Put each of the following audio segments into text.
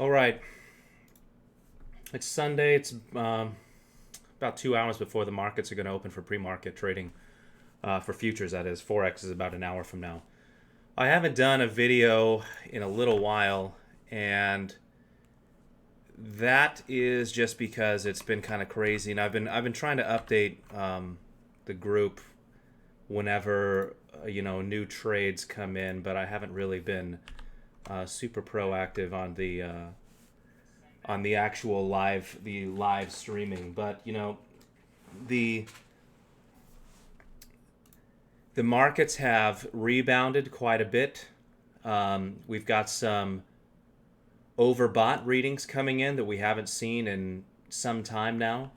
All right. It's Sunday. It's about 2 hours before the markets are going to open for pre-market trading for futures, that is. Forex is about an hour from now. I haven't done a video in a little while, and that is just because it's been kind of crazy, and I've been trying to update the group whenever new trades come in, but I haven't really been super proactive on the actual live streaming. But the markets have rebounded quite a bit. We've got some overbought readings coming in that we haven't seen in some time now.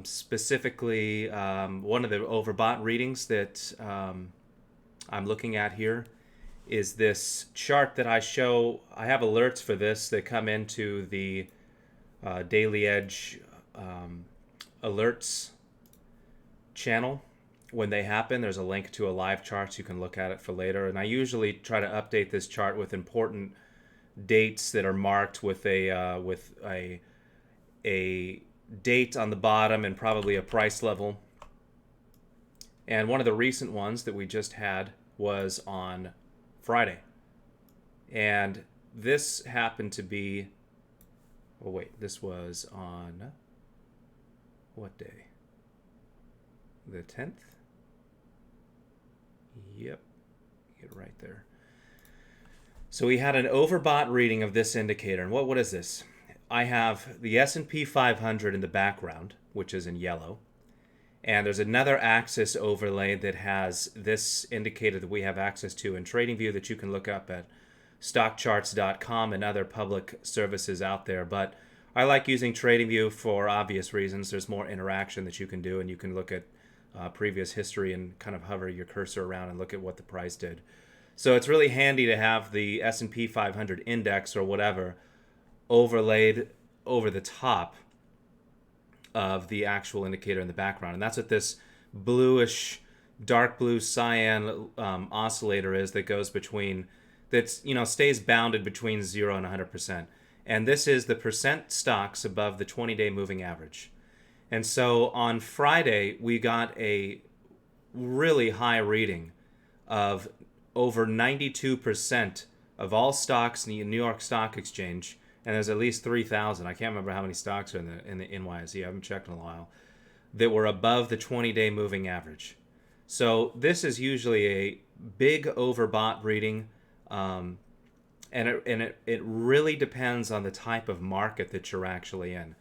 Specifically, one of the overbought readings that I'm looking at here is this chart that I show. I have alerts for this that come into the Daily Edge alerts channel. When they happen, there's a link to a live chart so you can look at it for later. And I usually try to update this chart with important dates that are marked with a date on the bottom and probably a price level. And one of the recent ones that we just had was on Friday. And this happened to be, this was on what day? The 10th? Yep, get right there. So we had an overbought reading of this indicator. And what is this? I have the S&P 500 in the background, which is in yellow. And there's another axis overlay that has this indicator that we have access to in TradingView that you can look up at stockcharts.com and other public services out there. But I like using TradingView for obvious reasons. There's more interaction that you can do, and you can look at previous history and kind of hover your cursor around and look at what the price did. So it's really handy to have the S&P 500 index or whatever overlaid over the top of the actual indicator in the background. And that's what this bluish, dark blue cyan oscillator is that goes between, stays bounded between 0 and 100%. And this is the percent stocks above the 20-day moving average. And so on Friday, we got a really high reading of over 92% of all stocks in the New York Stock Exchange, and there's at least 3,000. I can't remember how many stocks are in the NYSE. I haven't checked in a while. That were above the 20-day moving average. So this is usually a big overbought reading, and it really depends on the type of market that you're actually in.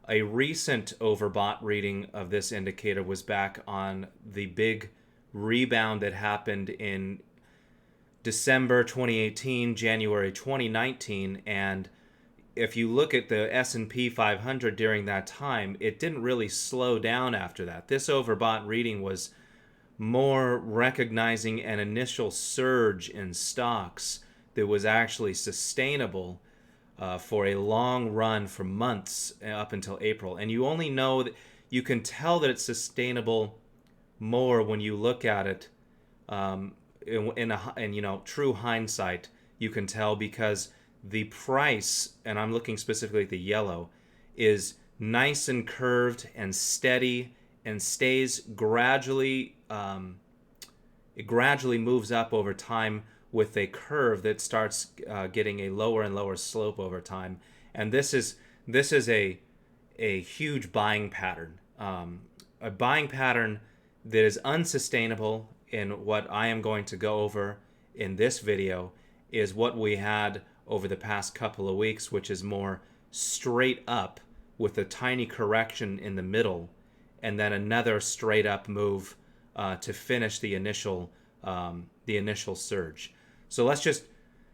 A recent overbought reading of this indicator was back on the big rebound that happened in December 2018, January 2019, and if you look at the S&P 500 during that time, it didn't really slow down after that. This overbought reading was more recognizing an initial surge in stocks that was actually sustainable for a long run for months up until April. And you only know that you can tell that it's sustainable more when you look at it in true hindsight. You can tell because the price, and I'm looking specifically at the yellow, is nice and curved and steady and stays gradually, it gradually moves up over time with a curve that starts getting a lower and lower slope over time. And this is a huge buying pattern, a buying pattern that is unsustainable. In what I am going to go over in this video is what we had over the past couple of weeks, which is more straight up with a tiny correction in the middle, and then another straight up move to finish the initial surge. So let's just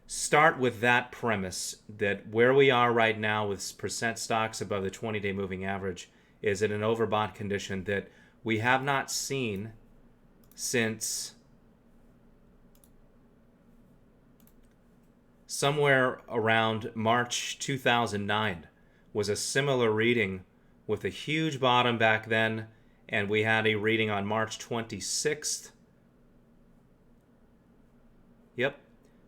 start with that premise that where we are right now with percent stocks above the 20-day moving average is in an overbought condition that we have not seen since somewhere around March 2009 was a similar reading with a huge bottom back then, and we had a reading on March 26th. Yep,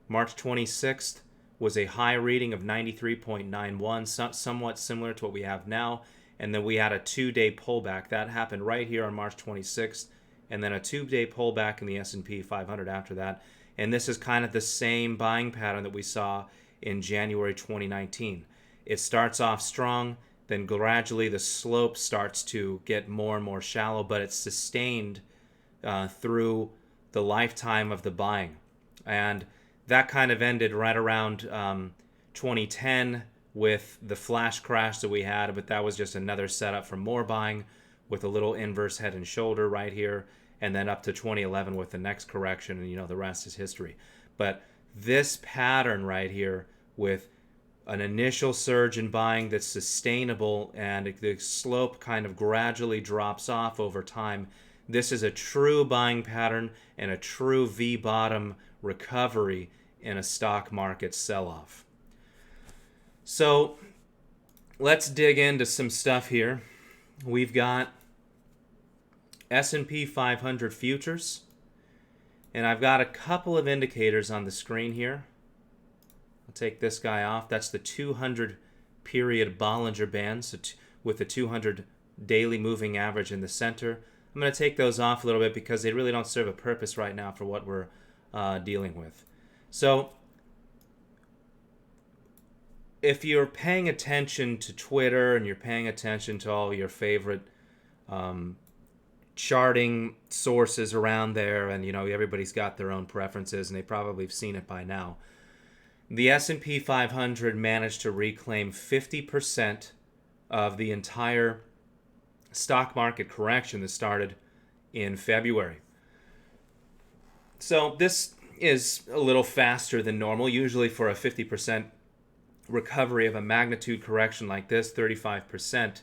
March 26th was a high reading of 93.91, somewhat similar to what we have now. And then we had a 2-day pullback. That happened right here on March 26th. And then a 2-day pullback in the S&P 500 after that. And this is kind of the same buying pattern that we saw in January 2019. It starts off strong, then gradually the slope starts to get more and more shallow, but it's sustained through the lifetime of the buying. And that kind of ended right around 2010 with the flash crash that we had, but that was just another setup for more buying with a little inverse head and shoulder right here, and then up to 2011 with the next correction, and the rest is history. But this pattern right here with an initial surge in buying that's sustainable and the slope kind of gradually drops off over time, this is a true buying pattern and a true V-bottom recovery in a stock market sell-off. So let's dig into some stuff here. We've got S&P 500 futures, and I've got a couple of indicators on the screen here. I'll take this guy off. That's the 200 period Bollinger Bands with the 200 daily moving average in the center. I'm going to take those off a little bit because they really don't serve a purpose right now for what we're dealing with. So if you're paying attention to Twitter and you're paying attention to all your favorite charting sources around there, and everybody's got their own preferences and they probably have seen it by now, the S&P 500 managed to reclaim 50% of the entire stock market correction that started in February. So this is a little faster than normal. Usually for a 50% recovery of a magnitude correction like this, 35%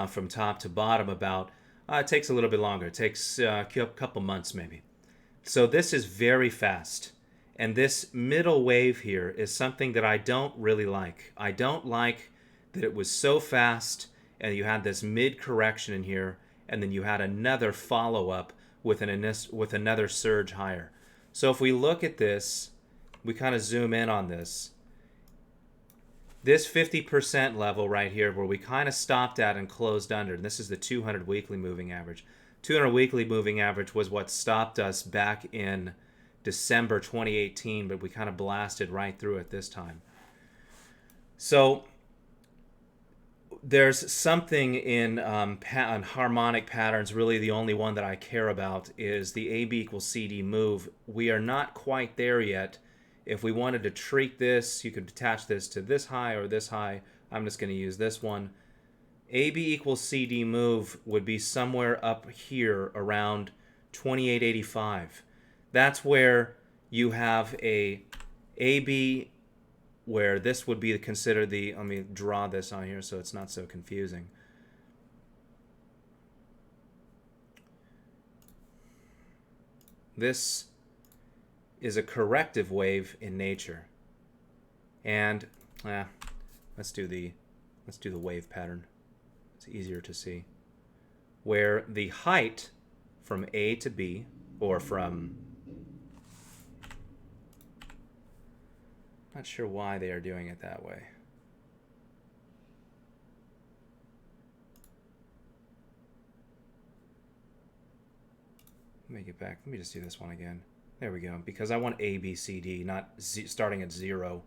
from top to bottom about, it takes a little bit longer. It takes a couple months maybe. So this is very fast. And this middle wave here is something that I don't really like. I don't like that it was so fast and you had this mid-correction in here and then you had another follow-up with another surge higher. So if we look at this, we kind of zoom in on this. This 50% level right here where we kind of stopped at and closed under, and this is the 200 weekly moving average. 200 weekly moving average was what stopped us back in December 2018, but we kind of blasted right through it this time. So there's something in harmonic patterns. Really the only one that I care about is the AB equals CD move. We are not quite there yet. If we wanted to treat this, you could attach this to this high or this high. I'm just going to use this one. AB equals CD move would be somewhere up here around 28.85. That's where you have a AB where this would be considered the, let me draw this on here so it's not so confusing. This is a corrective wave in nature. And let's do the wave pattern. It's easier to see. Where the height from A to B, or from, not sure why they are doing it that way. Let me get back. Let me just do this one again. There we go. Because I want A, B, C, D, not starting at 0.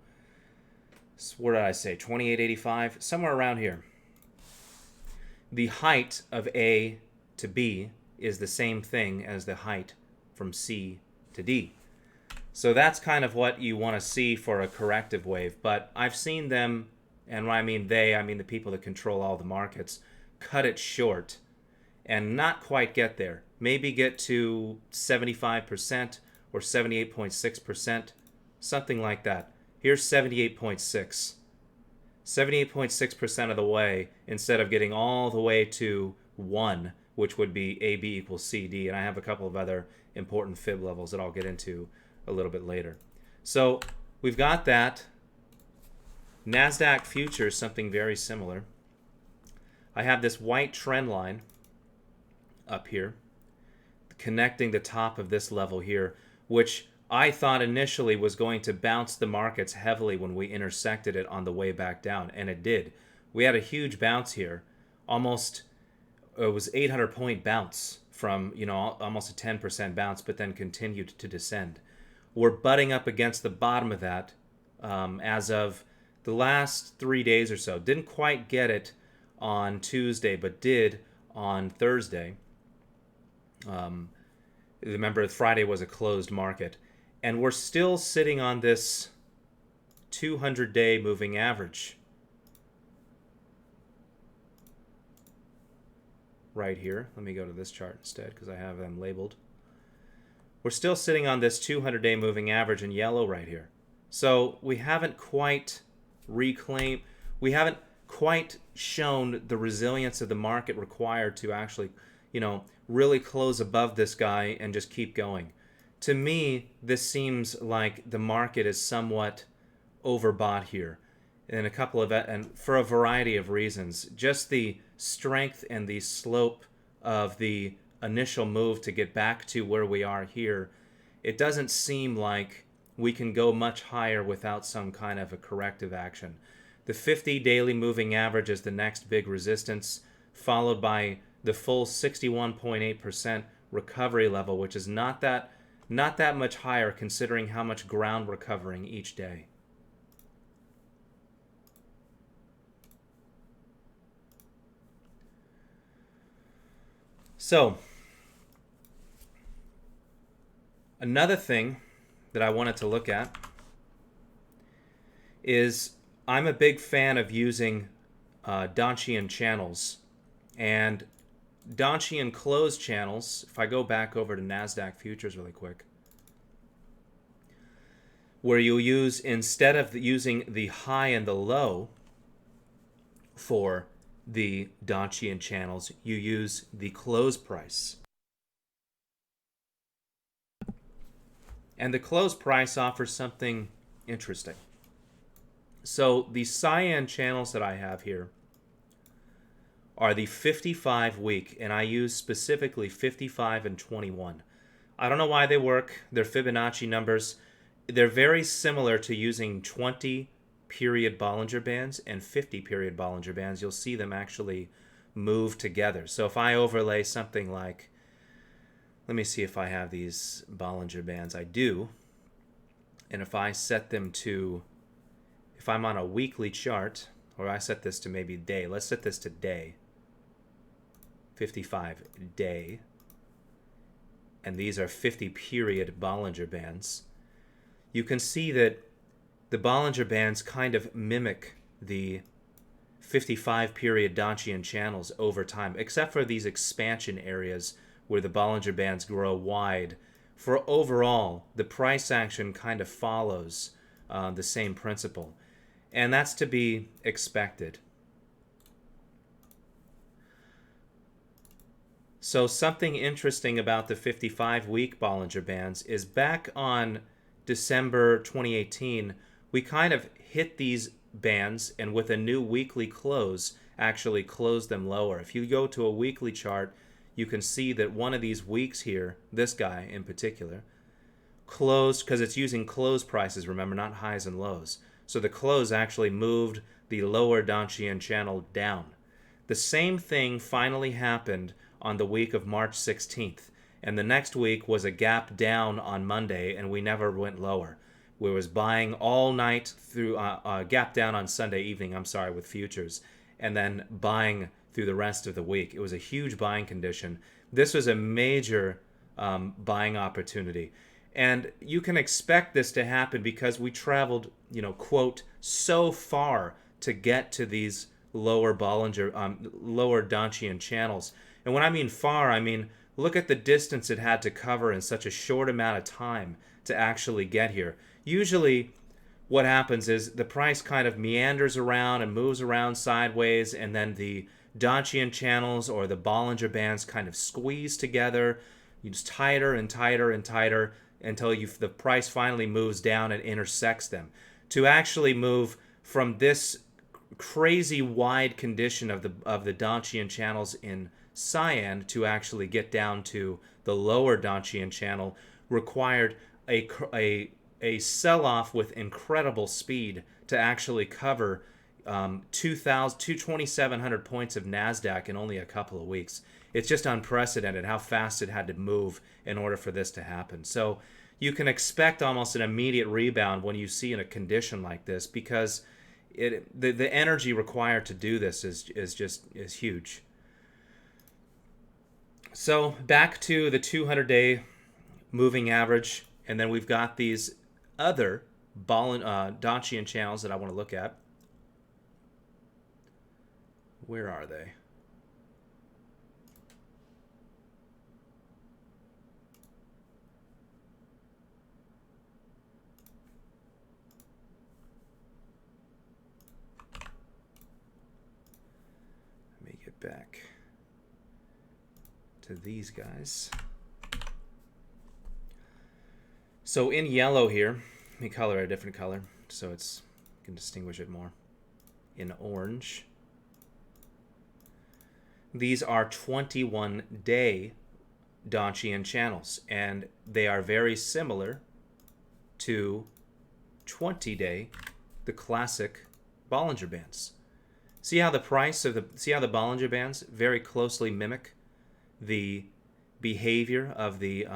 So what did I say? 28.85? Somewhere around here. The height of A to B is the same thing as the height from C to D. So that's kind of what you want to see for a corrective wave. But I've seen them, and when I mean they, I mean the people that control all the markets, cut it short and not quite get there. Maybe get to 75% or 78.6%, something like that. Here's 78.6. 78.6% of the way instead of getting all the way to 1, which would be AB equals CD. And I have a couple of other important fib levels that I'll get into a little bit later. So we've got that. Nasdaq Futures, something very similar. I have this white trend line up here connecting the top of this level here, which I thought initially was going to bounce the markets heavily when we intersected it on the way back down, and it did. We had a huge bounce here, almost it was 800-point bounce from, almost a 10% bounce, but then continued to descend. We're butting up against the bottom of that as of the last 3 days or so. Didn't quite get it on Tuesday, but did on Thursday. Remember, Friday was a closed market. And we're still sitting on this 200-day moving average right here. Let me go to this chart instead because I have them labeled. We're still sitting on this 200-day moving average in yellow right here. So we haven't quite reclaimed, we haven't quite shown the resilience of the market required to actually, really close above this guy and just keep going. To me, this seems like the market is somewhat overbought here and for a variety of reasons. Just the strength and the slope of the initial move to get back to where we are here, it doesn't seem like we can go much higher without some kind of a corrective action. The 50 daily moving average is the next big resistance, followed by the full 61.8% recovery level, which is not that much higher considering how much ground we're covering each day. So, another thing that I wanted to look at is I'm a big fan of using Donchian channels. And Donchian closed channels, if I go back over to Nasdaq Futures really quick, where you use, instead of using the high and the low for the Donchian channels, you use the close price. And the close price offers something interesting. So the cyan channels that I have here are the 55-week, and I use specifically 55 and 21. I don't know why they work. They're Fibonacci numbers. They're very similar to using 20-period Bollinger Bands and 50-period Bollinger Bands. You'll see them actually move together. So if I overlay something like, let me see if I have these Bollinger Bands. I do. And if I set them to, if I'm on a weekly chart, or I set this to maybe day. Let's set this to day. 55 day, and these are 50-period Bollinger Bands. You can see that the Bollinger Bands kind of mimic the 55-period Donchian channels over time, except for these expansion areas where the Bollinger Bands grow wide. For overall, the price action kind of follows the same principle, and that's to be expected. So something interesting about the 55-week Bollinger Bands is back on December 2018, we kind of hit these bands and with a new weekly close, actually closed them lower. If you go to a weekly chart, you can see that one of these weeks here, this guy in particular, closed, because it's using close prices, remember, not highs and lows. So the close actually moved the lower Donchian channel down. The same thing finally happened on the week of March 16th. And the next week was a gap down on Monday, and we never went lower. We was buying all night through, gap down on Sunday evening, with futures, and then buying through the rest of the week. It was a huge buying condition. This was a major buying opportunity. And you can expect this to happen because we traveled, quote, so far to get to these lower lower Donchian channels. And when I mean far, I mean, look at the distance it had to cover in such a short amount of time to actually get here. Usually what happens is the price kind of meanders around and moves around sideways, and then the Donchian channels or the Bollinger Bands kind of squeeze together. You just tighter and tighter and tighter until the price finally moves down and intersects them. To actually move from this crazy wide condition of the Donchian channels in cyan to actually get down to the lower Donchian channel required a sell-off with incredible speed to actually cover 2,700 points of Nasdaq in only a couple of weeks. It's just unprecedented how fast it had to move in order for this to happen. So you can expect almost an immediate rebound when you see in a condition like this, because the energy required to do this is huge. So back to the 200-day moving average, and then we've got these other Dacian channels that I want to look at. Where are they? Let me get back to these guys. So in yellow here, let me color a different color so you can distinguish it more. In orange, these are 21-day Dacian channels, and they are very similar to 20-day, the classic Bollinger Bands. See how the Bollinger Bands very closely mimic the behavior of the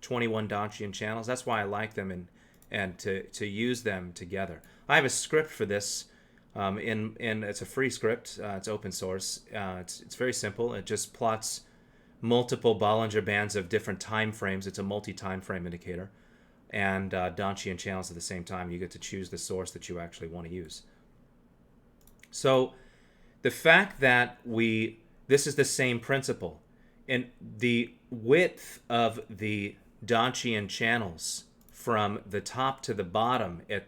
21 Dacian channels. That's why I like them and to use them together. I have a script for this. It's a free script. It's open source. It's very simple. It just plots multiple Bollinger Bands of different time frames. It's a multi-time frame indicator, and Dacian channels at the same time. You get to choose the source that you actually want to use. So the fact that this is the same principle, and the width of the Dacian channels from the top to the bottom at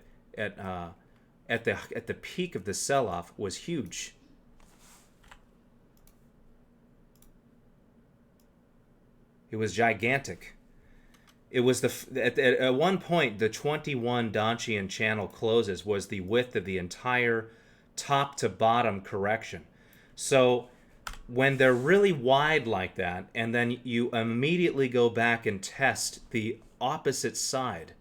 the peak of the sell-off was huge. It was gigantic. It was at one point the 21 Dacian channel closes was the width of the entire top to bottom correction. So when they're really wide like that, and then you immediately go back and test the opposite side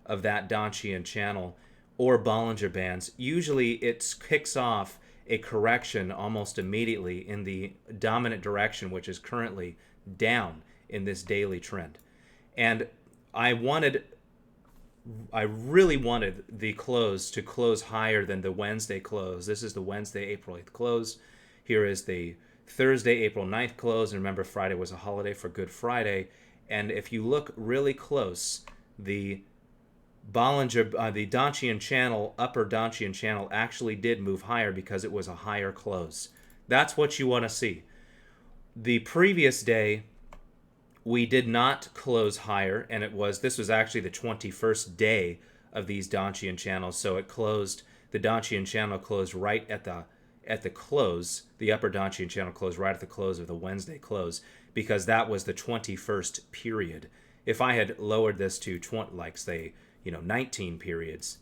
of that Dacian channel or Bollinger Bands, usually it kicks off a correction almost immediately in the dominant direction, which is currently down in this daily trend. And I really wanted the close to close higher than the Wednesday close. This is the Wednesday, April 8th close. Here is the Thursday, April 9th close. And remember, Friday was a holiday for Good Friday. And if you look really close, the Dacian channel, upper Dacian channel, actually did move higher because it was a higher close. That's what you want to see. The previous day, we did not close higher, and this was actually the 21st day of these Dacian channels. So the Dacian channel closed right at the close. The upper Dacian channel closed right at the close of the Wednesday close, because that was the 21st period. If I had lowered this to 19 periods,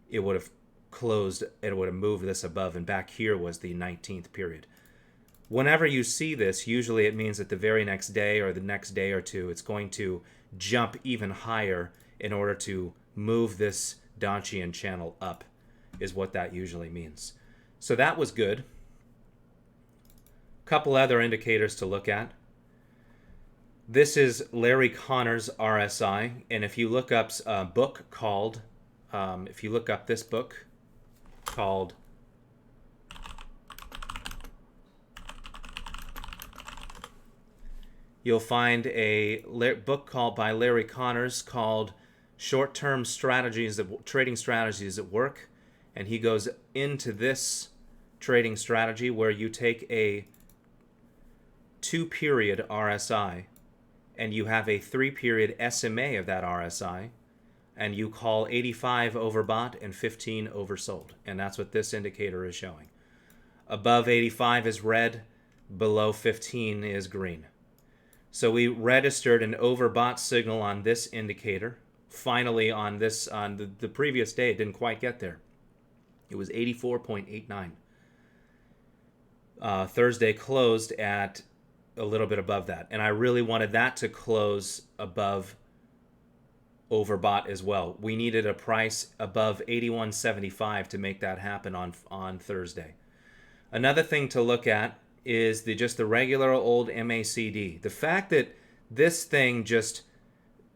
it would have closed, it would have moved this above, and back here was the 19th period. Whenever you see this, usually it means that the very next day or the next day or two, it's going to jump even higher in order to move this Dacian channel up, is what that usually means. So that was good. Couple other indicators to look at. This is Larry Connor's RSI, and if you look up a book called, this book called you'll find a book by Larry Connors called Short-Term Trading Strategies at Work, and he goes into this trading strategy where you take a 2-period RSI and you have a 3-period SMA of that RSI, and you call 85 overbought and 15 oversold, and that's what this indicator is showing. Above 85 is red, below 15 is green. So we registered an overbought signal on this indicator. Finally, on the previous day, it didn't quite get there. It was 84.89. Thursday closed at a little bit above that, and I really wanted that to close above overbought as well. We needed a price above 81.75 to make that happen on Thursday. Another thing to look at is just the regular old MACD. The fact that this thing just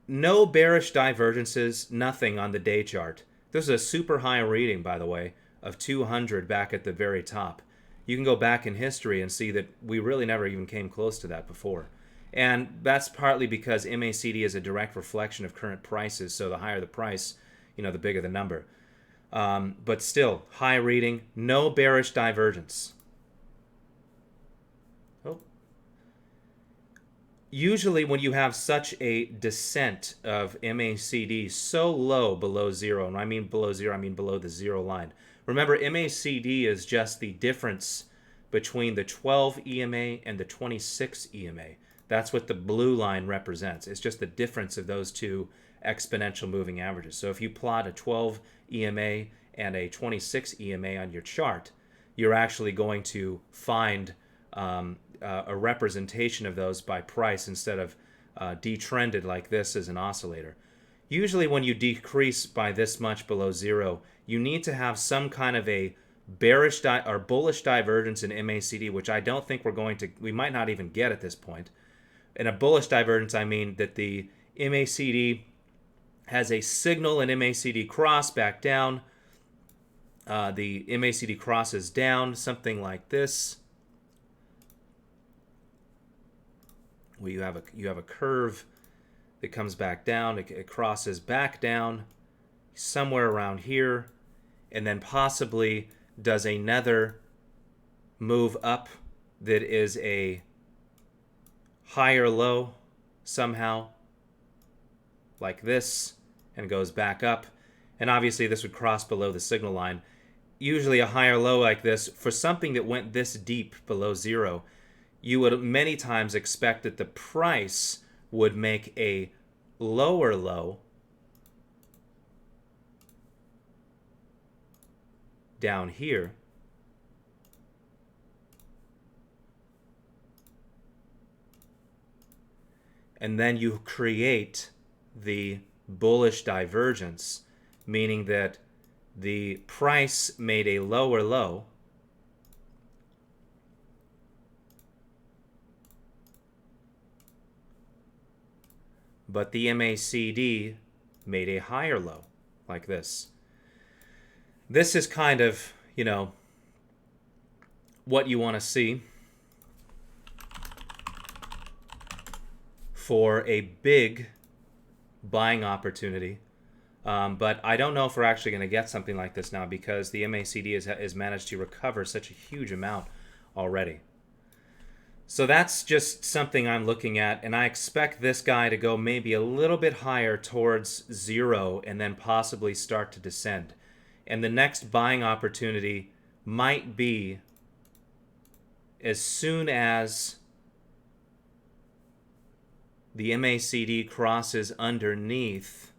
no bearish divergences, nothing on the day chart. This is a super high reading, by the way, of 200 back at the very top. You can go back in history and see that we really never even came close to that before. And that's partly because MACD is a direct reflection of current prices, so the higher the price, the bigger the number. But still, high reading, no bearish divergence. Usually when you have such a descent of MACD so low below zero, and I mean below zero, I mean below the zero line. Remember, MACD is just the difference between the 12 EMA and the 26 EMA. That's what the blue line represents. It's just the difference of those two exponential moving averages. So if you plot a 12 EMA and a 26 EMA on your chart, you're actually going to find a representation of those by price instead of detrended like this as an oscillator. Usually when you decrease by this much below zero, you need to have some kind of a bearish or bullish divergence in MACD, which I don't think we might not even get at this point. In a bullish divergence, I mean that the MACD has a signal in MACD cross back down. The MACD crosses down, something like this. Where you have a curve that comes back down, it crosses back down somewhere around here, and then possibly does another move up that is a higher low somehow, like this, and goes back up. And obviously this would cross below the signal line. Usually a higher low like this, for something that went this deep below zero, you would many times expect that the price would make a lower low down here, and then you create the bullish divergence, meaning that the price made a lower low, but the MACD made a higher low, like this. This is kind of, what you want to see for a big buying opportunity. But I don't know if we're actually going to get something like this now, because the MACD has managed to recover such a huge amount already. So that's just something I'm looking at, and I expect this guy to go maybe a little bit higher towards zero and then possibly start to descend. And the next buying opportunity might be as soon as the MACD crosses underneath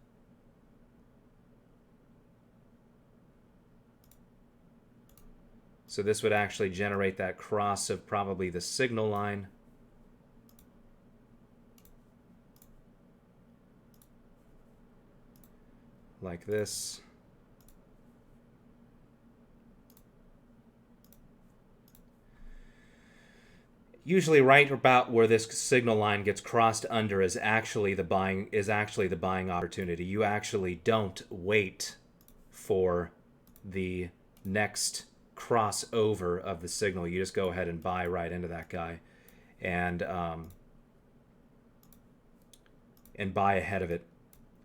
So this would actually generate that cross of probably the signal line. Like this. Usually right about where this signal line gets crossed under is actually the buying opportunity. You actually don't wait for the next crossover of the signal. You just go ahead and buy right into that guy and buy ahead of it.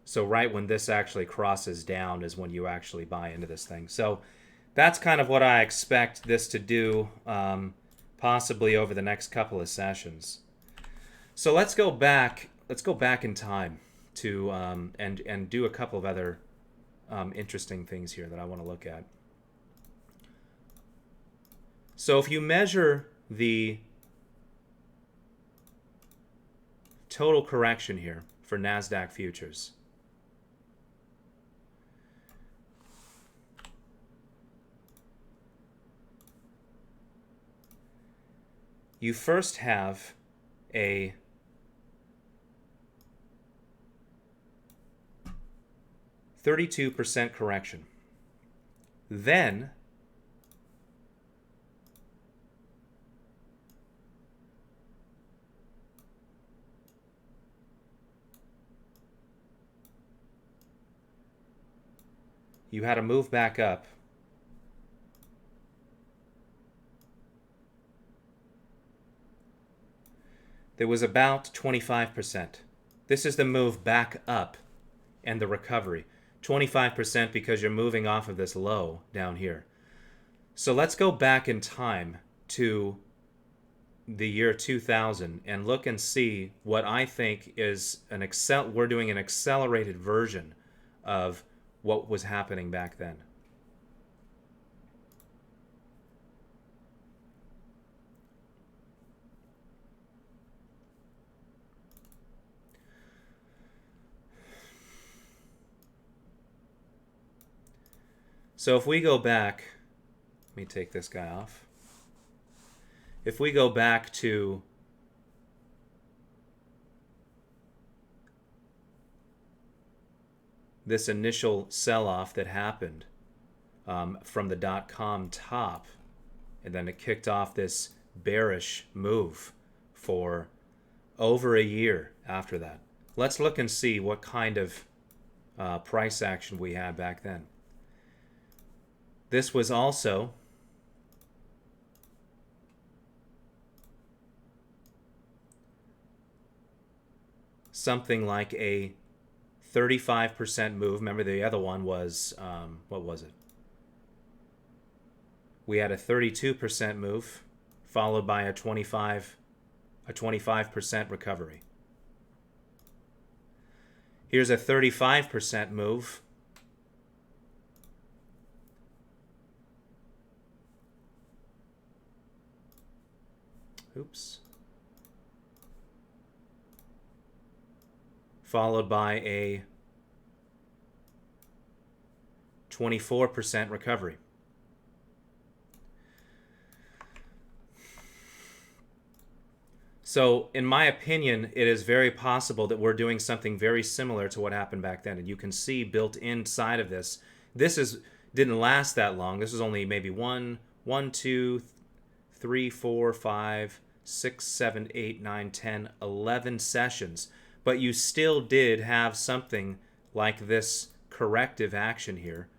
So right when this actually crosses down is when you actually buy into this thing. So that's kind of what I expect this to do, possibly over the next couple of sessions. So let's go back in time to and do a couple of other interesting things here that I want to look at. So if you measure the total correction here for Nasdaq Futures, you first have a 32% correction. Then you had to move back up. There was about 25%. This is the move back up and the recovery. 25% because you're moving off of this low down here. So let's go back in time to the year 2000 and look and see what I think is we're doing an accelerated version of what was happening back then. So if we go back, let me take this guy off. If we go back to this initial sell-off that happened from the dot-com top, and then it kicked off this bearish move for over a year after that. Let's look and see what kind of price action we had back then. This was also something like a 35% move. Remember, the other one was, what was it? We had a 32% move followed by a 25% recovery. Here's a 35% move. Oops. Followed by a 24% recovery. So, in my opinion, it is very possible that we're doing something very similar to what happened back then. And you can see built inside of this, didn't last that long. This was only maybe 1, 2, 3, 4, 5, 6, 7, 8, 9, 10, 11 sessions. But you still did have something like this corrective action here,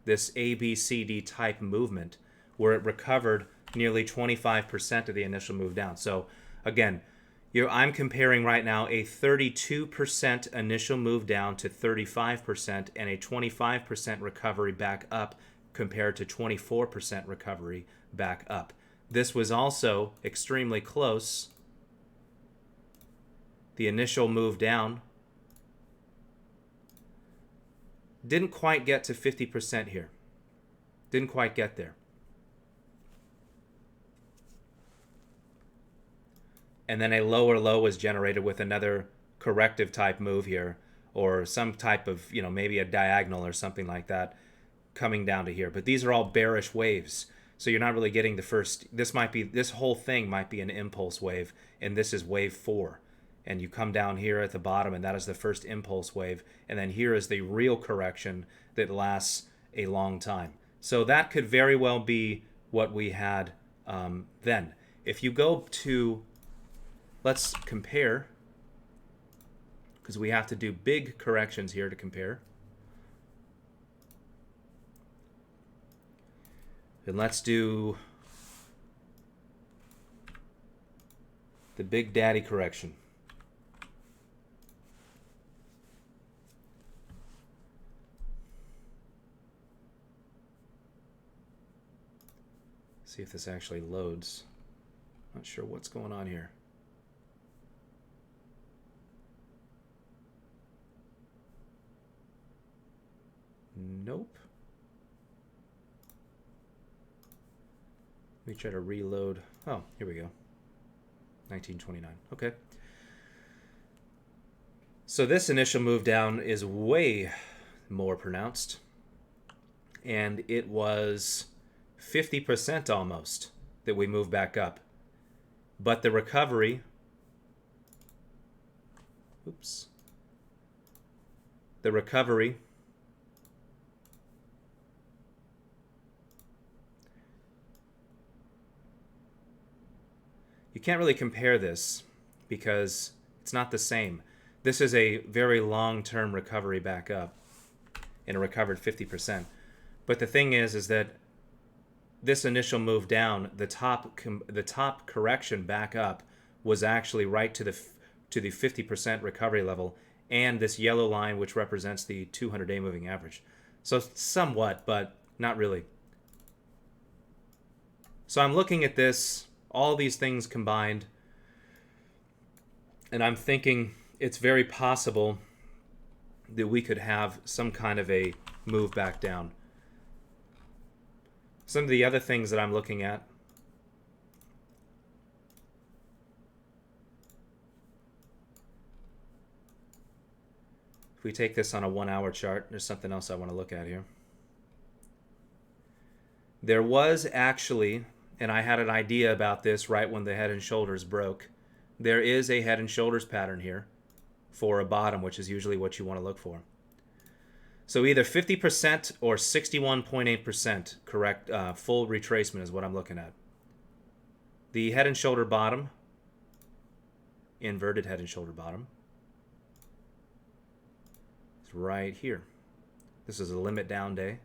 this ABCD type movement, where it recovered nearly 25% of the initial move down. So again, I'm comparing right now a 32% initial move down to 35% and a 25% recovery back up compared to 24% recovery back up. This was also extremely close. The initial move down didn't quite get to 50% here. Didn't quite get there. And then a lower low was generated with another corrective type move here, or some type of, maybe a diagonal or something like that coming down to here. But these are all bearish waves. So you're not really getting the first, this whole thing might be an impulse wave, and this is wave 4. And you come down here at the bottom, and that is the first impulse wave. And then here is the real correction that lasts a long time. So that could very well be what we had then. If you go to, let's compare, because we have to do big corrections here to compare. And let's do the Big Daddy correction. See if this actually loads. Not sure what's going on here. Nope. Let me try to reload. Oh, here we go. 1929. Okay. So this initial move down is way more pronounced. And it was 50% almost that we moved back up. But the recovery, the recovery you can't really compare this because it's not the same. This is a very long-term recovery back up, and it recovered 50%. But the thing is that this initial move down, the top correction back up was actually right to the 50% recovery level, and this yellow line, which represents the 200-day moving average. So somewhat, but not really. So I'm looking at this, all these things combined, and I'm thinking it's very possible that we could have some kind of a move back down. Some of the other things that I'm looking at, if we take this on a 1-hour chart, there's something else I want to look at here. There was actually, and I had an idea about this right when the head and shoulders broke, there is a head and shoulders pattern here for a bottom, which is usually what you want to look for. So either 50% or 61.8% correct full retracement is what I'm looking at. The head and shoulder bottom, inverted head and shoulder bottom, is right here. This is a limit down day.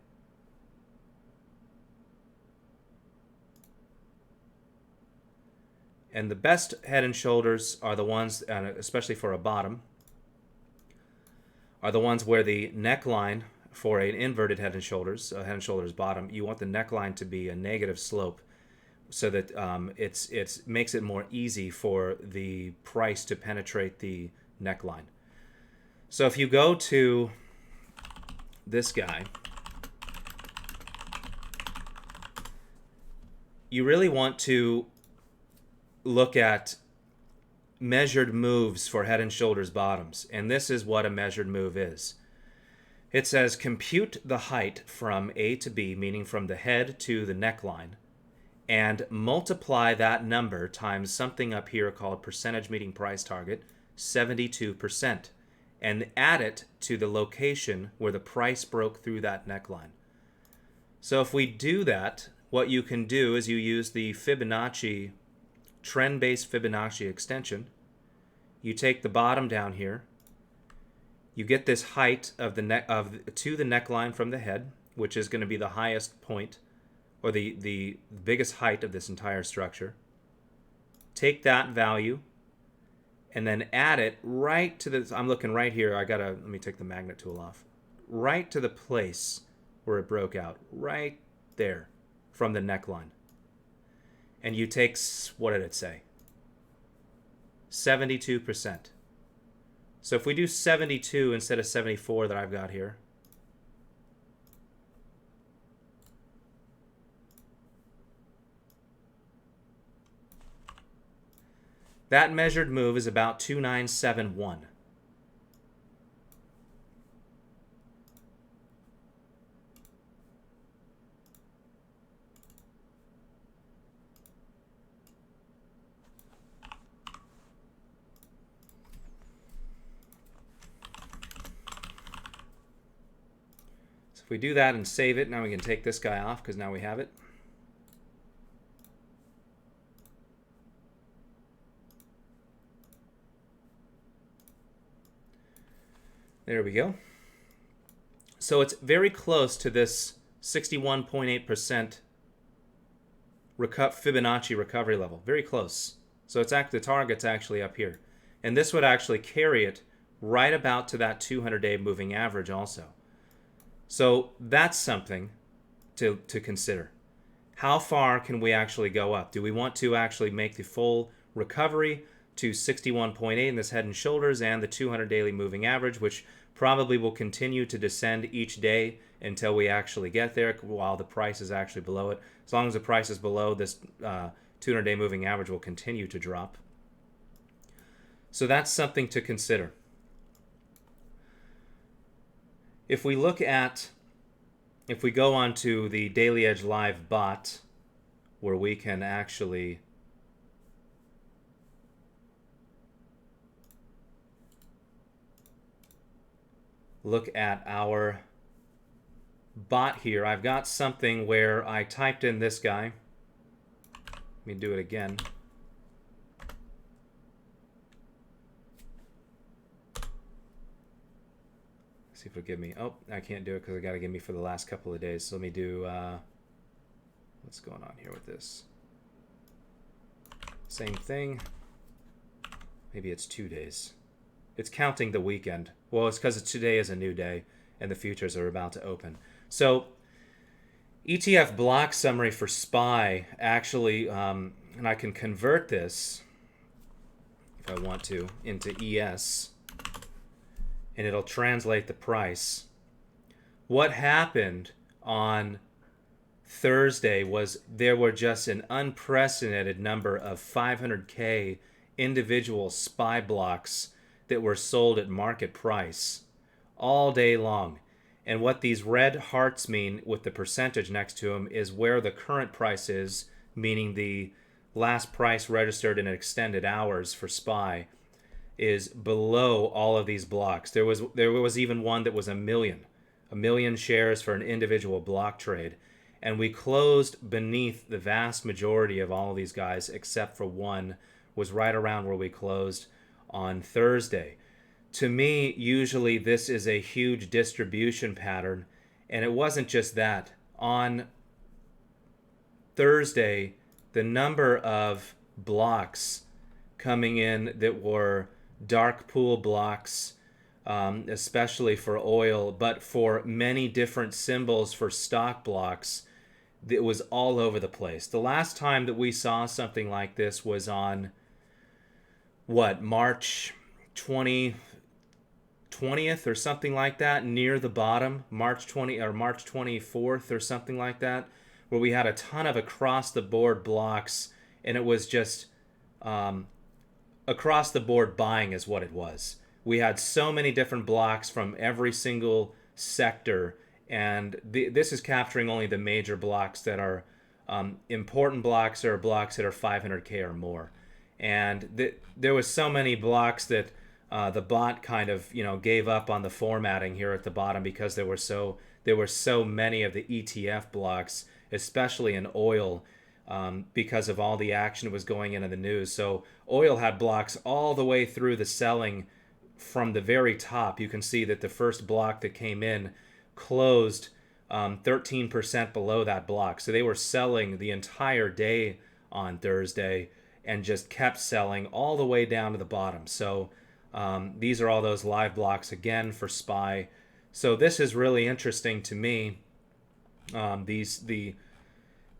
And the best head and shoulders are the ones, especially for a bottom, are the ones where the neckline for an inverted head and shoulders bottom, you want the neckline to be a negative slope so that it makes it more easy for the price to penetrate the neckline. So if you go to this guy, you really want to look at measured moves for head and shoulders bottoms, and this is what a measured move is. It says compute the height from A to B, meaning from the head to the neckline, and multiply that number times something up here called percentage meeting price target, 72%, and add it to the location where the price broke through that neckline. So if we do that, what you can do is you use the Fibonacci trend-based Fibonacci extension. You take the bottom down here. You get this height of the to the neckline from the head, which is going to be the highest point or the biggest height of this entire structure. Take that value and then add it right to the, I'm looking right here. Let me take the magnet tool off. Right to the place where it broke out, right there from the neckline. And you take, what did it say? 72%. So if we do 72 instead of 74 that I've got here, that measured move is about 2971. If we do that and save it, now we can take this guy off because now we have it. There we go. So it's very close to this 61.8% Fibonacci recovery level. Very close. So it's the target's actually up here. And this would actually carry it right about to that 200-day moving average also. So that's something to consider. How far can we actually go up? Do we want to actually make the full recovery to 61.8 in this head and shoulders and the 200 daily moving average, which probably will continue to descend each day until we actually get there while the price is actually below it. As long as the price is below, this 200-day moving average will continue to drop. So that's something to consider. If we go on to the Daily Edge Live bot, where we can actually look at our bot here, I've got something where I typed in this guy. Let me do it again. See if it'll give me. Oh, I can't do it because it got to give me for the last couple of days. So let me do. What's going on here with this? Same thing. Maybe it's 2 days. It's counting the weekend. Well, it's because today is a new day and the futures are about to open. So ETF block summary for SPY actually, and I can convert this if I want to into ES, and it'll translate the price. What happened on Thursday was there were just an unprecedented number of 500K individual SPY blocks that were sold at market price all day long. And what these red hearts mean with the percentage next to them is where the current price is, meaning the last price registered in extended hours for SPY is below all of these blocks. There was even one that was a million shares for an individual block trade. And we closed beneath the vast majority of all of these guys, except for one, was right around where we closed on Thursday. To me, usually this is a huge distribution pattern, and it wasn't just that. On Thursday, the number of blocks coming in that were dark pool blocks, especially for oil, but for many different symbols for stock blocks, it was all over the place. The last time that we saw something like this was on, March 20th or something like that, near the bottom, March 20 or March 24th or something like that, where we had a ton of across-the-board blocks, and it was just across-the-board buying is what it was. We had so many different blocks from every single sector, and this is capturing only the major blocks that are important blocks, or blocks that are 500K or more. And there was so many blocks that the bot kind of gave up on the formatting here at the bottom, because there were so many of the ETF blocks, especially in oil, because of all the action that was going into the news. So oil had blocks all the way through the selling from the very top. You can see that the first block that came in closed 13% below that block. So they were selling the entire day on Thursday and just kept selling all the way down to the bottom. So these are all those live blocks again for SPY. So this is really interesting to me. The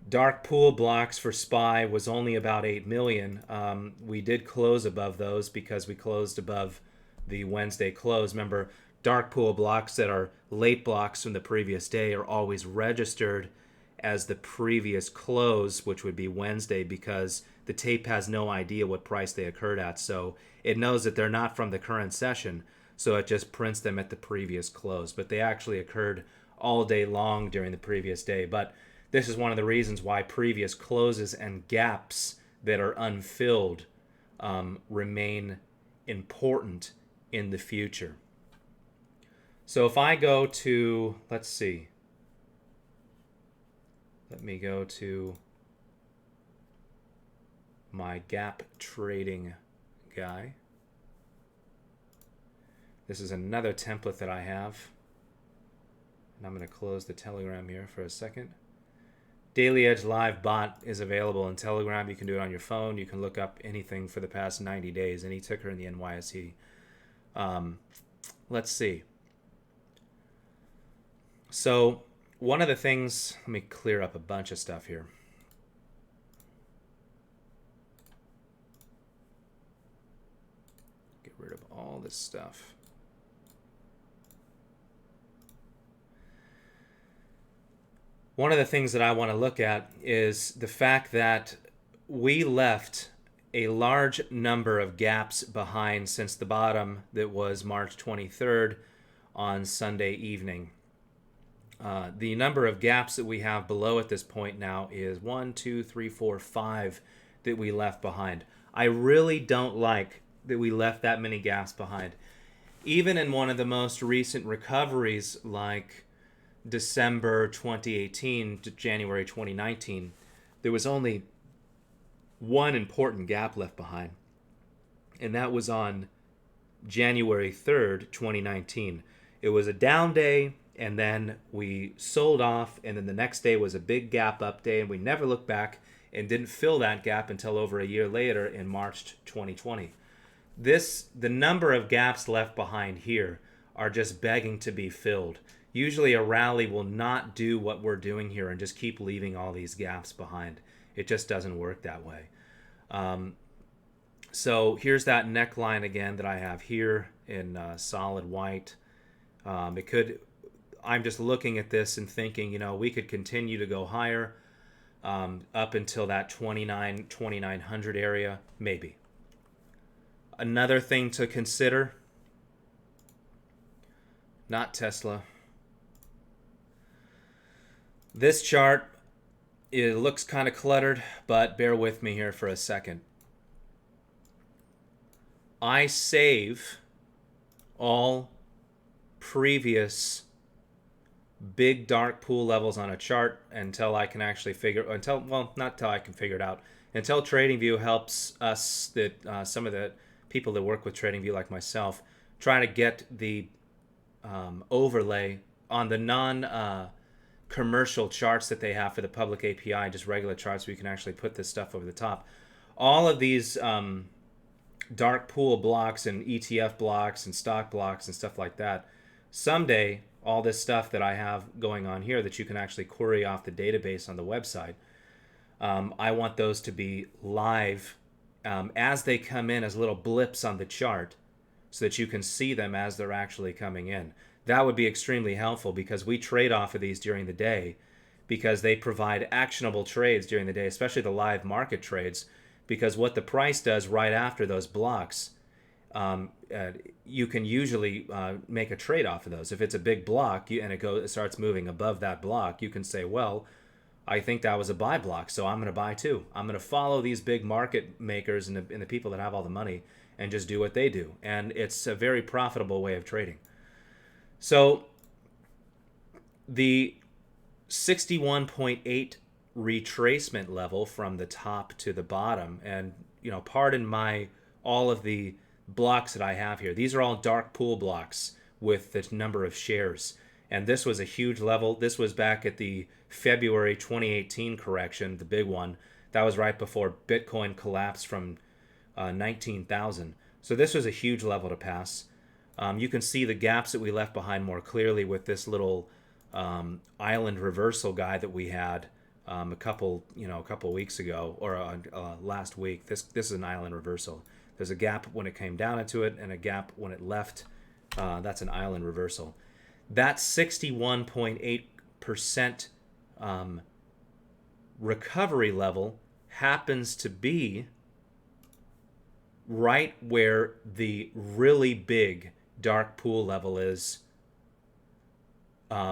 dark pool blocks for SPY was only about 8 million. We did close above those because we closed above the Wednesday close. Remember, dark pool blocks that are late blocks from the previous day are always registered as the previous close, which would be Wednesday, because the tape has no idea what price they occurred at. So it knows that they're not from the current session, so it just prints them at the previous close. But they actually occurred all day long during the previous day. But this is one of the reasons why previous closes and gaps that are unfilled remain important in the future. So if I go to, let's see, let me go to my gap trading guy. This is another template that I have. And I'm going to close the Telegram here for a second. Daily Edge Live bot is available in Telegram. You can do it on your phone. You can look up anything for the past 90 days, any ticker in the NYSE. Let's see. So one of the things, let me clear up a bunch of stuff here. Get rid of all this stuff. One of the things that I want to look at is the fact that we left a large number of gaps behind since the bottom that was March 23rd on Sunday evening. The number of gaps that we have below at this point now is 1, 2, 3, 4, 5 that we left behind. I really don't like that we left that many gaps behind. Even in one of the most recent recoveries, like December 2018 to January 2019, there was only one important gap left behind, and that was on January 3rd, 2019. It was a down day, and then we sold off, and then the next day was a big gap up day, and we never looked back and didn't fill that gap until over a year later in March 2020. The number of gaps left behind here are just begging to be filled. Usually a rally will not do what we're doing here and just keep leaving all these gaps behind. It just doesn't work that way. So here's that neckline again that I have here in solid white. I'm just looking at this and thinking, we could continue to go higher up until that 2900 area, maybe. Another thing to consider, not Tesla. This chart, it looks kind of cluttered, but bear with me here for a second. I save all previous big dark pool levels on a chart until I can actually not until I can figure it out, until TradingView helps us, some of the people that work with TradingView like myself, try to get the overlay on the non-commercial charts that they have for the public API, just regular charts where you can actually put this stuff over the top. All of these dark pool blocks and ETF blocks and stock blocks and stuff like that, someday all this stuff that I have going on here that you can actually query off the database on the website, I want those to be live as they come in as little blips on the chart so that you can see them as they're actually coming in. That would be extremely helpful because we trade off of these during the day because they provide actionable trades during the day, especially the live market trades, because what the price does right after those blocks, you can usually make a trade off of those. If it's a big block and it starts moving above that block, you can say, well, I think that was a buy block, so I'm going to buy too. I'm going to follow these big market makers and the people that have all the money and just do what they do. And it's a very profitable way of trading. So the 61.8 retracement level from the top to the bottom, and pardon all of the blocks that I have here. These are all dark pool blocks with the number of shares. And this was a huge level. This was back at the February 2018 correction, the big one. That was right before Bitcoin collapsed from 19,000. So this was a huge level to pass. You can see the gaps that we left behind more clearly with this little island reversal guy that we had a couple weeks ago, or last week. This is an island reversal. There's a gap when it came down into it and a gap when it left. That's an island reversal. That 61.8% recovery level happens to be right where the really big dark pool level is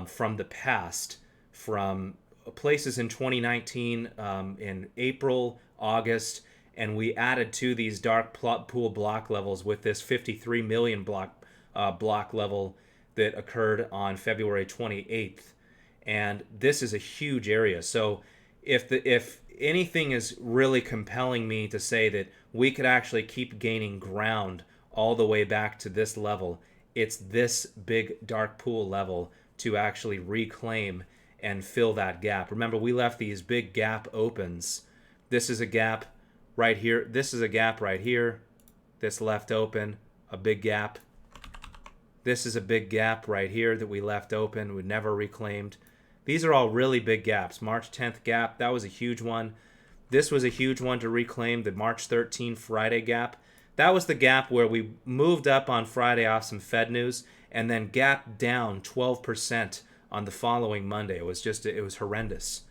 from the past, from places in 2019 in April, August, and we added to these dark pool block levels with this 53 million block level that occurred on February 28th. And this is a huge area. So if anything is really compelling me to say that we could actually keep gaining ground all the way back to this level, it's this big dark pool level to actually reclaim and fill that gap. Remember, we left these big gap opens. This is a gap right here. This is a gap right here. This left open, a big gap. This is a big gap right here that we left open, we never reclaimed. These are all really big gaps. March 10th gap, that was a huge one. This was a huge one to reclaim, the March 13th Friday gap. That was the gap where we moved up on Friday off some Fed news and then gapped down 12% on the following Monday. It was horrendous.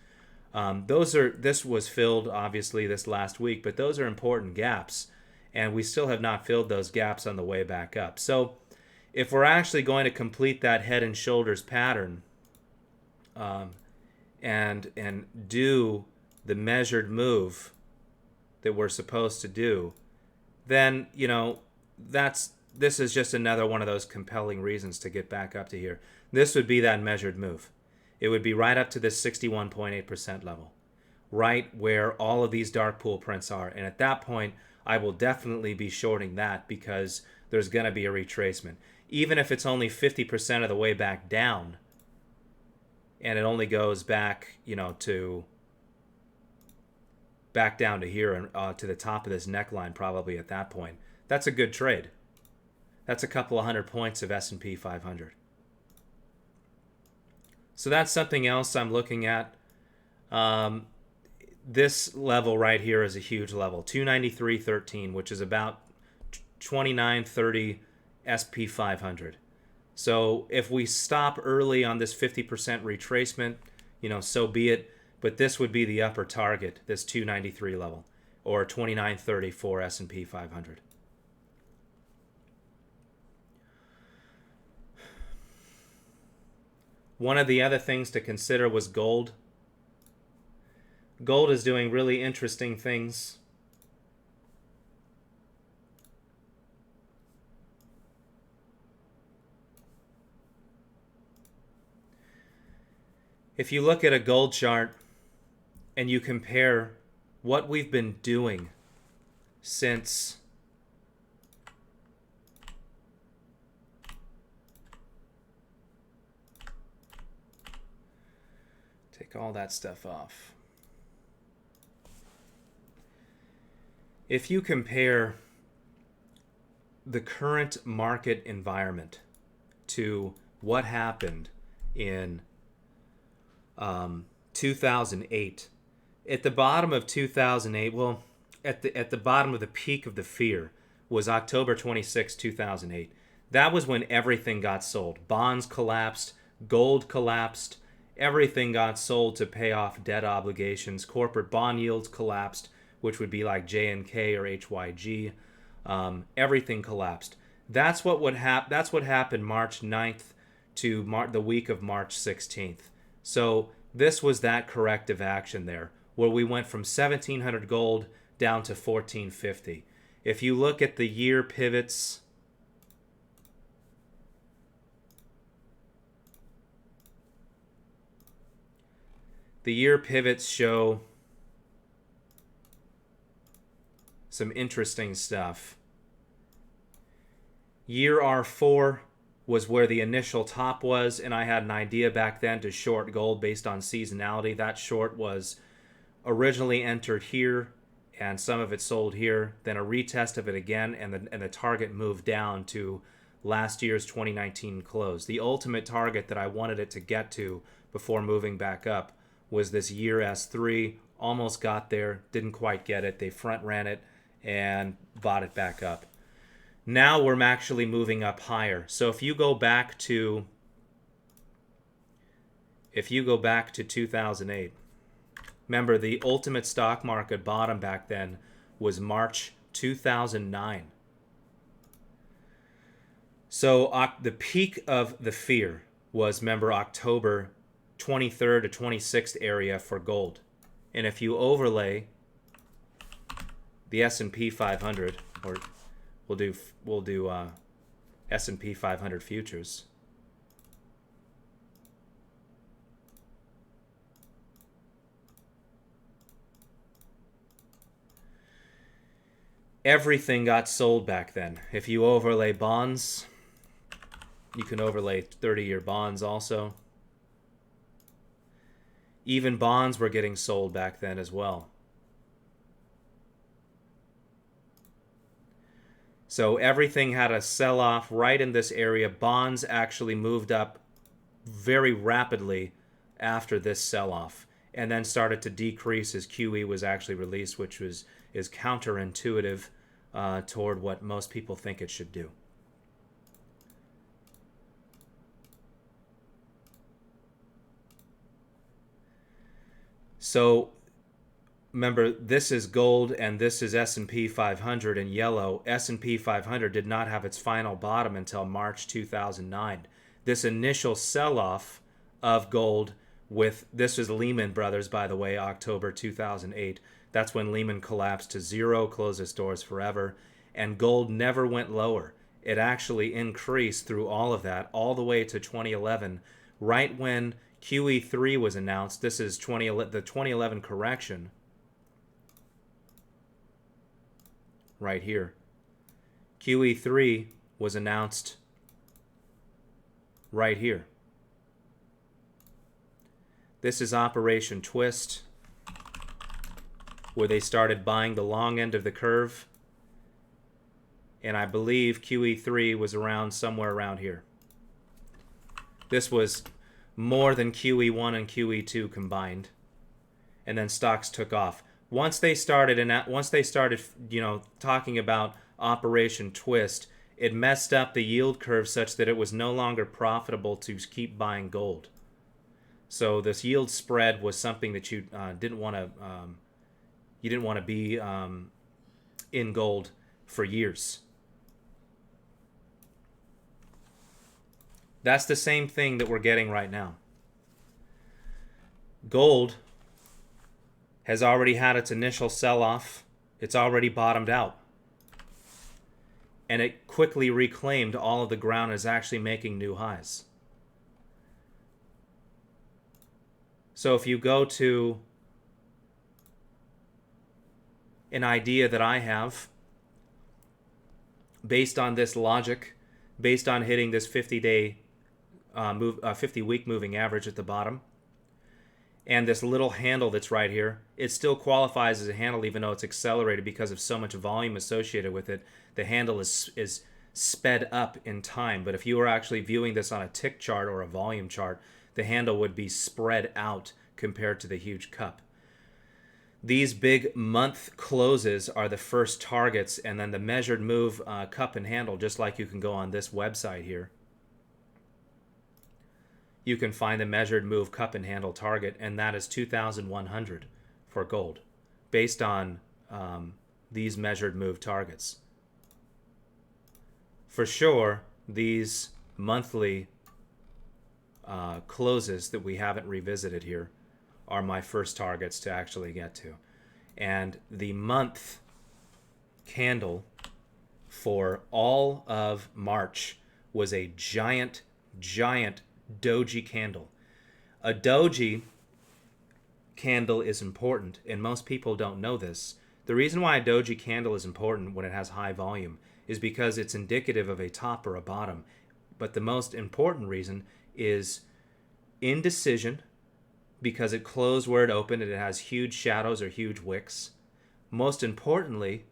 This was filled obviously this last week, but those are important gaps, and we still have not filled those gaps on the way back up. So if we're actually going to complete that head and shoulders pattern and do the measured move that we're supposed to do, then this is just another one of those compelling reasons to get back up to here. This would be that measured move. It would be right up to this 61.8% level, right where all of these dark pool prints are. And at that point, I will definitely be shorting that because there's going to be a retracement. even if it's only 50% of the way back down, and it only goes back, you know, to back down to here and to the top of this neckline probably at that point, that's a good trade. That's a couple of 100 points of S&P 500. So that's something else I'm looking at. This level right here is a huge level, 293.13, which is about 29.30 SP 500. So if we stop early on this 50% retracement, you know, so be it. But this would be the upper target, this 293 level, or 29.30 for S&P 500. One of the other things to consider was gold. Gold is doing really interesting things. If you look at a gold chart and you compare what we've been doing since take all that stuff off. If you compare the current market environment to what happened in 2008, at the bottom of 2008, well, at the bottom of the peak of the fear was October 26, 2008. That was when everything got sold. Bonds collapsed, gold collapsed, everything got sold to pay off debt obligations. Corporate bond yields collapsed, which would be like JNK or HYG. Everything collapsed. That's what happened March 9th to the week of March 16th. So this was that corrective action there, where we went from 1,700 gold down to 1,450. If you look at the year pivots, show some interesting stuff. Year R4 was where the initial top was, and I had an idea back then to short gold based on seasonality. That short was originally entered here, and some of it sold here, then a retest of it again, and the target moved down to last year's 2019 close. The ultimate target that I wanted it to get to before moving back up was this year S3. Almost got there, didn't quite get it. They front ran it and bought it back up. Now we're actually moving up higher. So if you go back to 2008, remember the ultimate stock market bottom back then was March 2009. So the peak of the fear was, remember, October 23rd to 26th area for gold. And if you overlay the S&P 500, or we'll do S&P 500 futures. Everything got sold back then. If you overlay bonds, you can overlay 30-year bonds also. Even bonds were getting sold back then as well. So everything had a sell-off right in this area. Bonds actually moved up very rapidly after this sell-off, and then started to decrease as QE was actually released, which is counterintuitive toward what most people think it should do. So remember, this is gold and this is S&P 500 in yellow. S&P 500 did not have its final bottom until March 2009. This initial sell-off of gold this is Lehman Brothers, by the way, October 2008. That's when Lehman collapsed to zero, closed its doors forever, and gold never went lower. It actually increased through all of that, all the way to 2011, right when QE3 was announced. This is the 2011 correction. Right here. QE3 was announced right here. This is Operation Twist, where they started buying the long end of the curve. And I believe QE3 was around somewhere around here. This was more than QE1 and QE2 combined. And then stocks took off. Once they started, talking about Operation Twist, it messed up the yield curve such that it was no longer profitable to keep buying gold. So this yield spread was something that you didn't want to be in gold for years. That's the same thing that we're getting right now. Gold has already had its initial sell-off. It's already bottomed out. And it quickly reclaimed all of the ground and is actually making new highs. So if you go to an idea that I have, based on this logic, based on hitting this 50-day 50-week moving average at the bottom, and this little handle that's right here, it still qualifies as a handle even though it's accelerated because of so much volume associated with it. The handle is sped up in time. But if you were actually viewing this on a tick chart or a volume chart, the handle would be spread out compared to the huge cup. These big month closes are the first targets, and then the measured move cup and handle, just like you can go on this website here. You can find the measured move cup and handle target, and that is 2,100 for gold, based on these measured move targets. For sure, these monthly closes that we haven't revisited here are my first targets to actually get to. And the month candle for all of March was a giant doji candle. A doji candle is important, and most people don't know this. The reason why a doji candle is important when it has high volume is because it's indicative of a top or a bottom. But the most important reason is indecision, because it closed where it opened and it has huge shadows or huge wicks. Most importantly,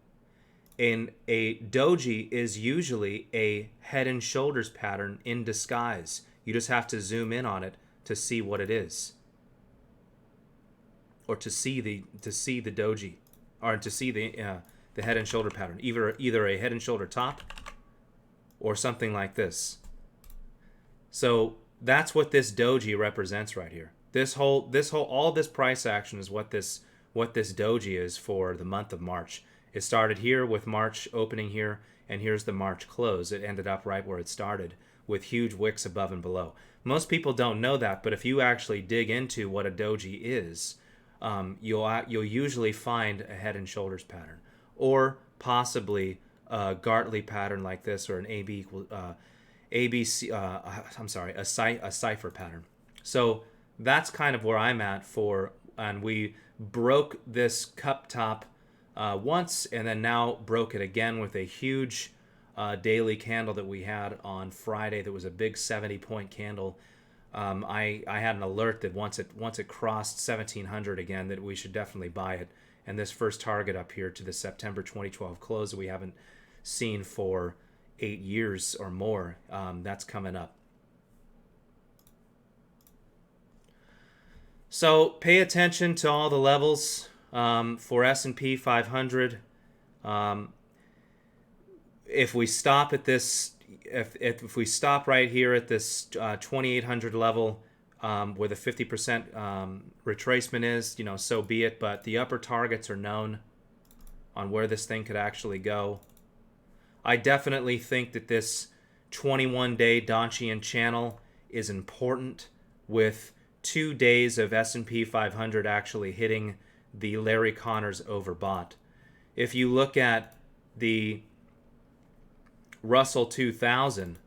in a doji is usually a head and shoulders pattern in disguise. You just have to zoom in on it to see what it is, or to see the doji, or to see the head and shoulder pattern. Either a head and shoulder top, or something like this. So that's what this doji represents right here. All this price action is what this doji is for the month of March. It started here with March opening here, and here's the March close. It ended up right where it started, with huge wicks above and below. Most people don't know that, but if you actually dig into what a doji is, you'll usually find a head and shoulders pattern, or possibly a Gartley pattern like this, or an a cipher pattern. So that's kind of where I'm at and we broke this cup top once, and then now broke it again with a huge daily candle that we had on Friday. That was a big 70-point candle. I had an alert that once it crossed 1700 again, that we should definitely buy it. And this first target up here to the September 2012 close that we haven't seen for 8 years or more, that's coming up. So pay attention to all the levels for S&P 500. If we stop at this, if we stop right here at this 2,800 level, where the 50% retracement is, so be it. But the upper targets are known on where this thing could actually go. I definitely think that this 21-day Donchian channel is important, with 2 days of S&P 500 actually hitting the Larry Connors overbought. If you look at the Russell 2000,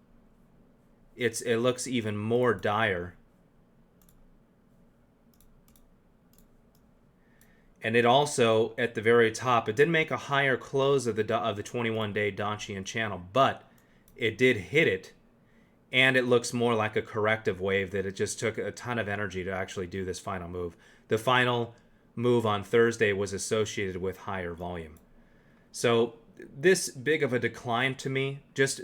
it looks even more dire. And it also, at the very top, it didn't make a higher close of the 21-day Donchian channel, but it did hit it And it looks more like a corrective wave, that it just took a ton of energy to actually do this final move. The final move on Thursday was associated with higher volume. So this big of a decline to me, just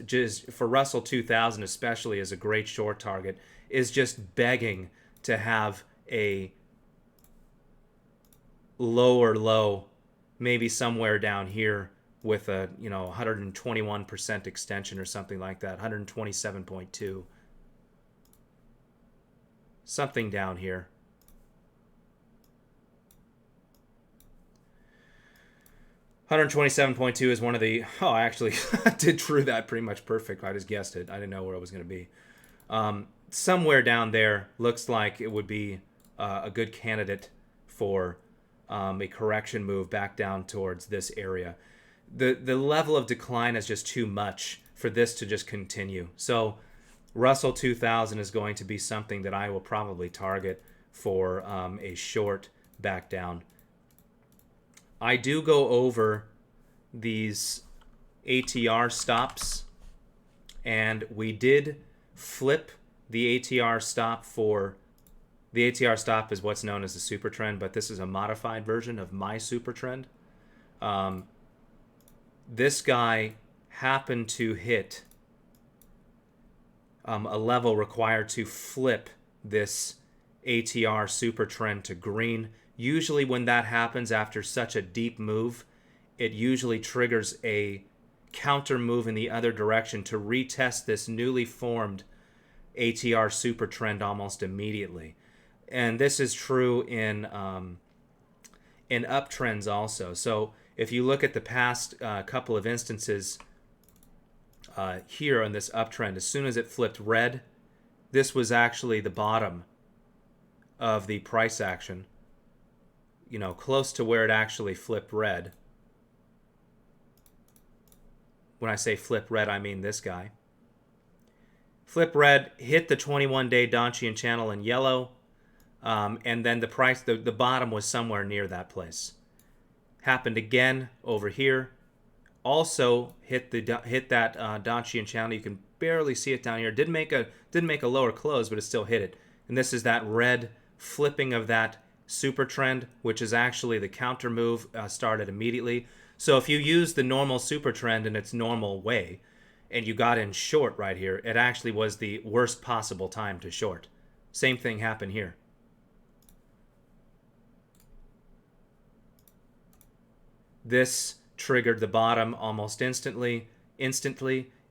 for Russell 2000 especially, as a great short target, is just begging to have a lower low, maybe somewhere down here with a 121% extension or something like that, 127.2, something down here. 127.2 is one of the, I actually did drew that pretty much perfect. I just guessed it. I didn't know where it was going to be. Somewhere down there looks like it would be a good candidate for a correction move back down towards this area. The level of decline is just too much for this to just continue. So Russell 2000 is going to be something that I will probably target for a short back down. I do go over these ATR stops, and we did flip the ATR stop for, the ATR stop is what's known as the super trend, but this is a modified version of my super trend. This guy happened to hit a level required to flip this ATR super trend to green. Usually when that happens after such a deep move, it usually triggers a counter move in the other direction to retest this newly formed ATR super trend almost immediately. And this is true in uptrends also. So if you look at the past couple of instances here on this uptrend, as soon as it flipped red, this was actually the bottom of the price action, close to where it actually flipped red. When I say flip red, I mean this guy. Flip red, hit the 21-day Donchian channel in yellow, and then the price, the bottom was somewhere near that place. Happened again over here. Also hit that Donchian channel. You can barely see it down here. Didn't make a lower close, but it still hit it. And this is that red flipping of that super trend, which is actually the counter move started immediately. So if you use the normal super trend in its normal way, and you got in short right here, it actually was the worst possible time to short. Same thing happened here. This triggered the bottom almost instantly,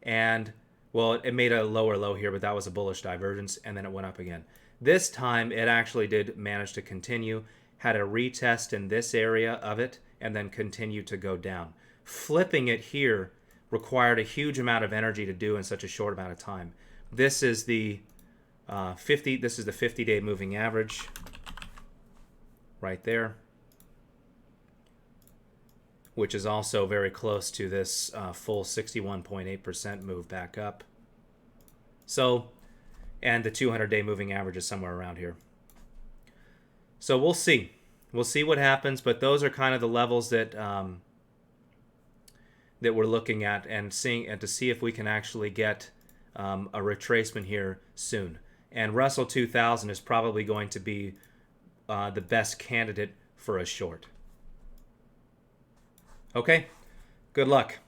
and well, it made a lower low here, but that was a bullish divergence, and then it went up again. This time, it actually did manage to continue, had a retest in this area of it, and then continued to go down. Flipping it here required a huge amount of energy to do in such a short amount of time. This is the 50-day moving average right there, which is also very close to this full 61.8% move back up. So, and the 200-day moving average is somewhere around here. So we'll see. We'll see what happens, but those are kind of the levels that that we're looking at and seeing, and to see if we can actually get a retracement here soon. And Russell 2000 is probably going to be the best candidate for a short. Okay, good luck.